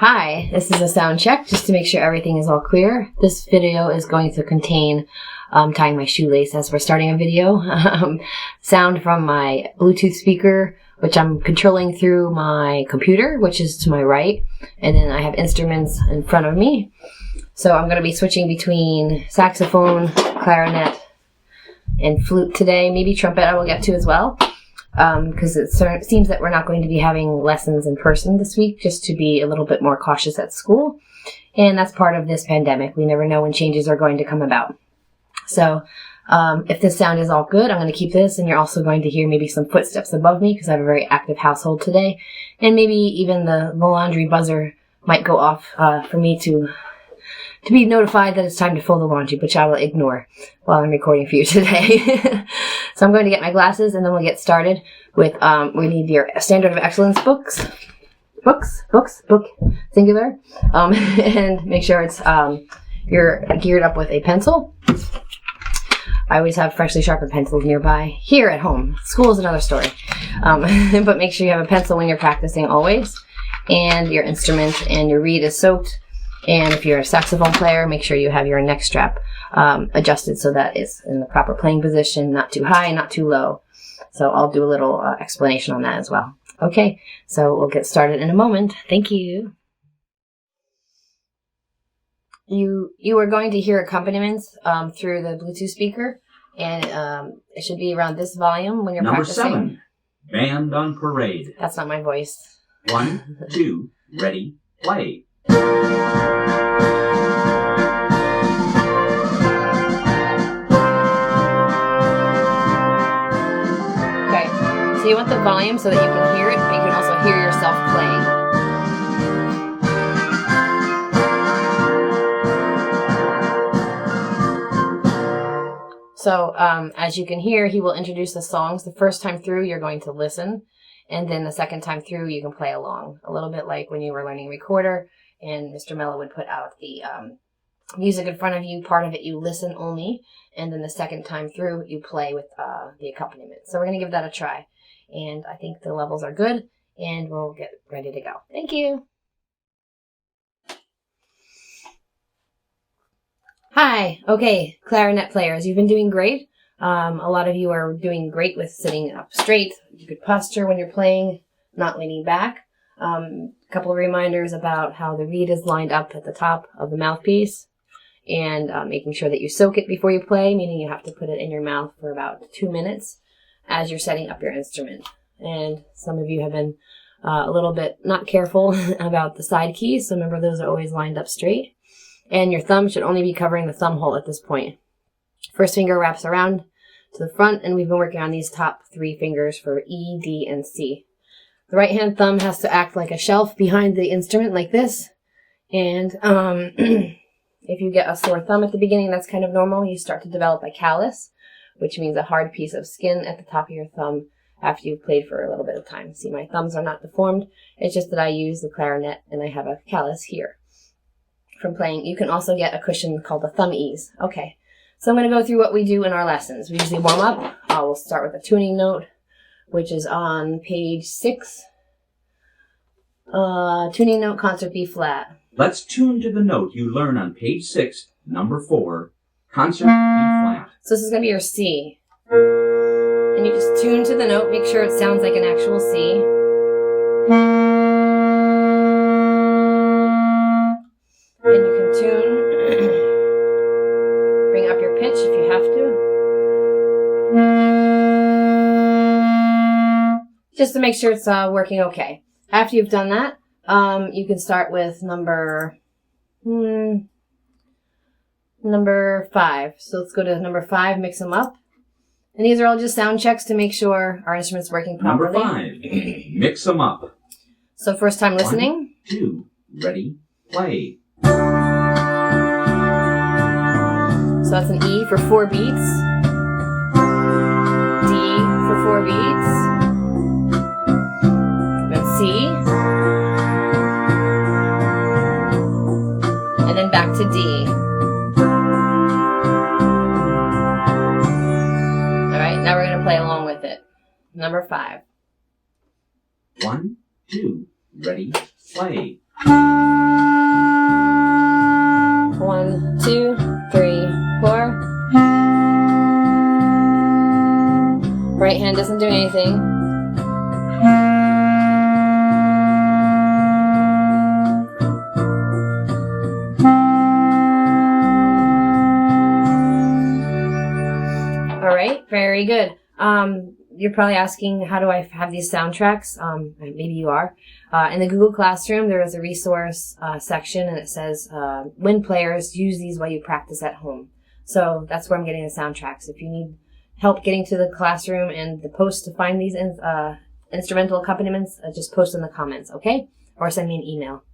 Hi, this is a sound check just to make sure everything is all clear. This video is going to contain tying my shoelace as we're starting a video. Sound from my Bluetooth speaker, which I'm controlling through my computer, which is to my right. And then I have instruments in front of me. So I'm going to be switching between saxophone, clarinet, and flute today. Maybe trumpet I will get to as well. Because it seems that we're not going to be having lessons in person this week, just to be a little bit more cautious at school. And that's part of this pandemic. We never know when changes are going to come about. So if this sound is all good, I'm going to keep this, and you're also going to hear maybe some footsteps above me because I have a very active household today. And maybe even the laundry buzzer might go off for me to be notified that it's time to fold the laundry, which I will ignore while I'm recording for you today. So I'm going to get my glasses, and then we'll get started with, we need your Standard of Excellence book, singular, and make sure it's, you're geared up with a pencil. I always have freshly sharpened pencils nearby. Here at home. School is another story. But make sure you have a pencil when you're practicing always, and your instrument and your reed is soaked. And if you're a saxophone player, make sure you have your neck strap adjusted so that it's in the proper playing position, not too high, not too low. So I'll do a little explanation on that as well. Okay, so we'll get started in a moment. Thank you. You are going to hear accompaniments through the Bluetooth speaker, and it should be around this volume when you're practicing. Number 7, Band on Parade. That's not my voice. 1, 2, ready, play. So you want the volume so that you can hear it, but you can also hear yourself playing. So as you can hear, he will introduce the songs. The first time through, you're going to listen. And then the second time through, you can play along. A little bit like when you were learning recorder, and Mr. Mello would put out the music in front of you. Part of it you listen only. And then the second time through, you play with the accompaniment. So we're going to give that a try. And I think the levels are good, and we'll get ready to go. Thank you. Hi. Okay, clarinet players, you've been doing great. A lot of you are doing great with sitting up straight. Good posture when you're playing, not leaning back. A couple of reminders about how the reed is lined up at the top of the mouthpiece, and making sure that you soak it before you play, meaning you have to put it in your mouth for about 2 minutes as you're setting up your instrument. And some of you have been a little bit not careful about the side keys, so remember those are always lined up straight. And your thumb should only be covering the thumb hole at this point. First finger wraps around to the front, and we've been working on these top 3 fingers for E, D, and C. The right hand thumb has to act like a shelf behind the instrument like this. And if you get a sore thumb at the beginning, that's kind of normal. You start to develop a callus, which means a hard piece of skin at the top of your thumb after you've played for a little bit of time. See, my thumbs are not deformed. It's just that I use the clarinet and I have a callus here from playing. You can also get a cushion called a thumb ease. Okay, so I'm going to go through what we do in our lessons. We usually warm up. We'll start with a tuning note, which is on page 6. Tuning note, concert B flat. Let's tune to the note you learn on page 6, number 4, concert B flat. So this is going to be your C. And you just tune to the note, make sure it sounds like an actual C. And you can tune, bring up your pitch if you have to. Just to make sure it's working okay. After you've done that, you can start with number 5. So let's go to number 5, mix them up. And these are all just sound checks to make sure our instrument's working properly. Number 5, mix them up. So first time listening. 1, 2, ready, play. So that's an E for 4 beats. D for 4 beats. Then C. And then back to D. Now we're going to play along with it. Number 5. 1, 2, ready, play. 1, 2, 3, 4. Right hand doesn't do anything. All right, very good. You're probably asking, how do I have these soundtracks? Maybe you are. In the Google Classroom, there is a resource section, and it says, when players use these while you practice at home. So that's where I'm getting the soundtracks. If you need help getting to the classroom and the post to find these instrumental accompaniments, just post in the comments, okay? Or send me an email.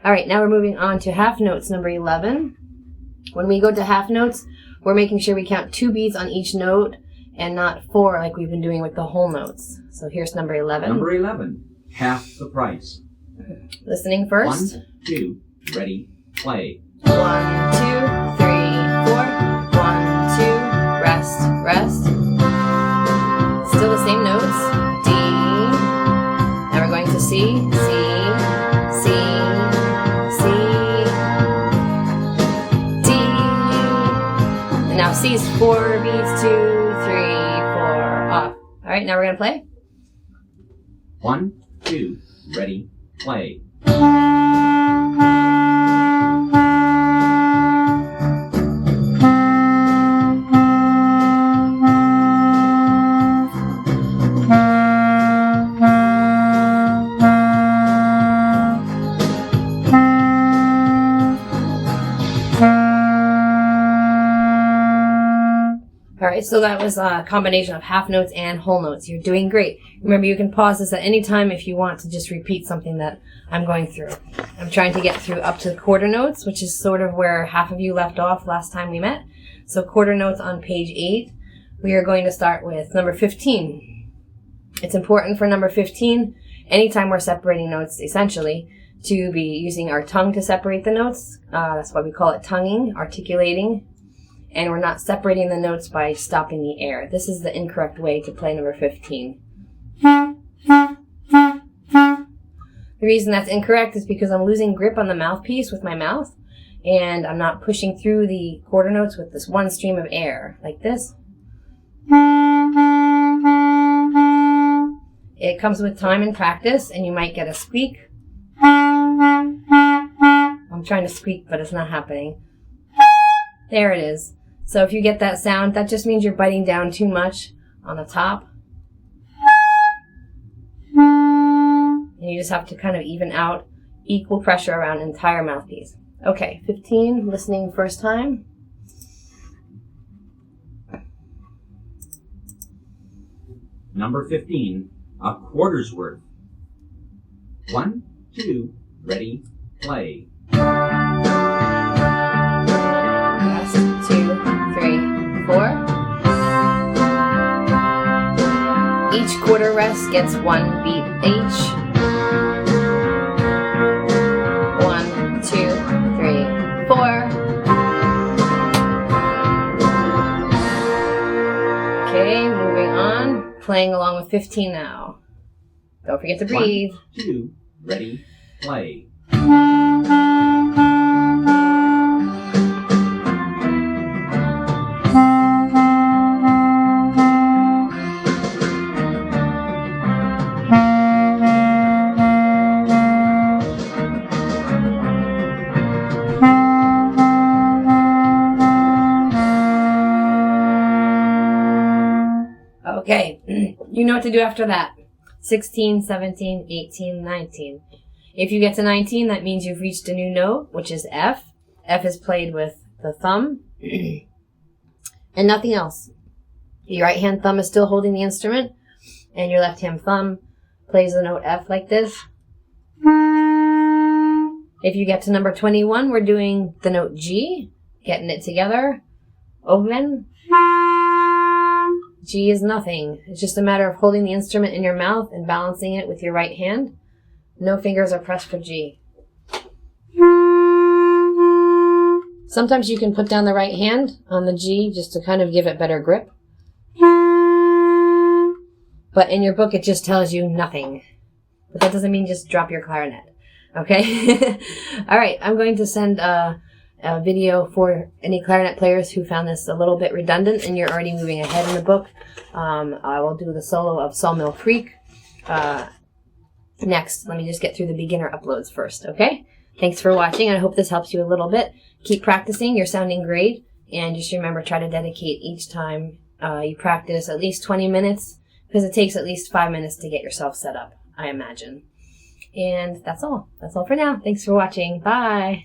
All right, now we're moving on to half notes, number 11. When we go to half notes, we're making sure we count 2 beats on each note and not 4 like we've been doing with the whole notes. So here's number 11. Number 11, half the price. Listening first. 1, 2, ready, play. 1, 2, 3, 4. 1, 2, rest, rest. Still the same notes. D. Now we're going to C, C, C, C, D. And now C is 4 beats, 2, 3, 4, off. All right, now we're going to play. 1, 2, ready, play. Alright, so that was a combination of half notes and whole notes. You're doing great. Remember, you can pause this at any time if you want to just repeat something that I'm going through. I'm trying to get through up to the quarter notes, which is sort of where half of you left off last time we met. So quarter notes on page 8. We are going to start with number 15. It's important for number 15, anytime we're separating notes, essentially, to be using our tongue to separate the notes. That's why we call it tonguing, articulating. And we're not separating the notes by stopping the air. This is the incorrect way to play number 15. The reason that's incorrect is because I'm losing grip on the mouthpiece with my mouth, and I'm not pushing through the quarter notes with this one stream of air, like this. It comes with time and practice, and you might get a squeak. I'm trying to squeak, but it's not happening. There it is. So if you get that sound, that just means you're biting down too much on the top. And you just have to kind of even out equal pressure around the entire mouthpiece. Okay, 15, listening first time. Number 15, a quarter's worth. 1, 2, ready, play. Rest, 2, 3, 4. Each quarter rest gets 1 beat each. 1, 2, 3, 4. Okay, moving on. Playing along with 15 now. Don't forget to breathe. 1, 2, ready, play. Okay, you know what to do after that. 16, 17, 18, 19. If you get to 19, that means you've reached a new note, which is F. F is played with the thumb and nothing else. Your right hand thumb is still holding the instrument, and your left hand thumb plays the note F like this. If you get to number 21, we're doing the note G, getting it together. Open. G is nothing. It's just a matter of holding the instrument in your mouth and balancing it with your right hand. No fingers are pressed for G. Sometimes you can put down the right hand on the G just to kind of give it better grip. But in your book, it just tells you nothing. But that doesn't mean just drop your clarinet. Okay? All right, I'm going to send a video for any clarinet players who found this a little bit redundant and you're already moving ahead in the book. I will do the solo of Sawmill Creek next. Let me just get through the beginner uploads first, okay? Thanks for watching. I hope this helps you a little bit. Keep practicing. You're sounding great. And just remember, try to dedicate each time you practice at least 20 minutes, because it takes at least 5 minutes to get yourself set up, I imagine. And that's all. That's all for now. Thanks for watching. Bye.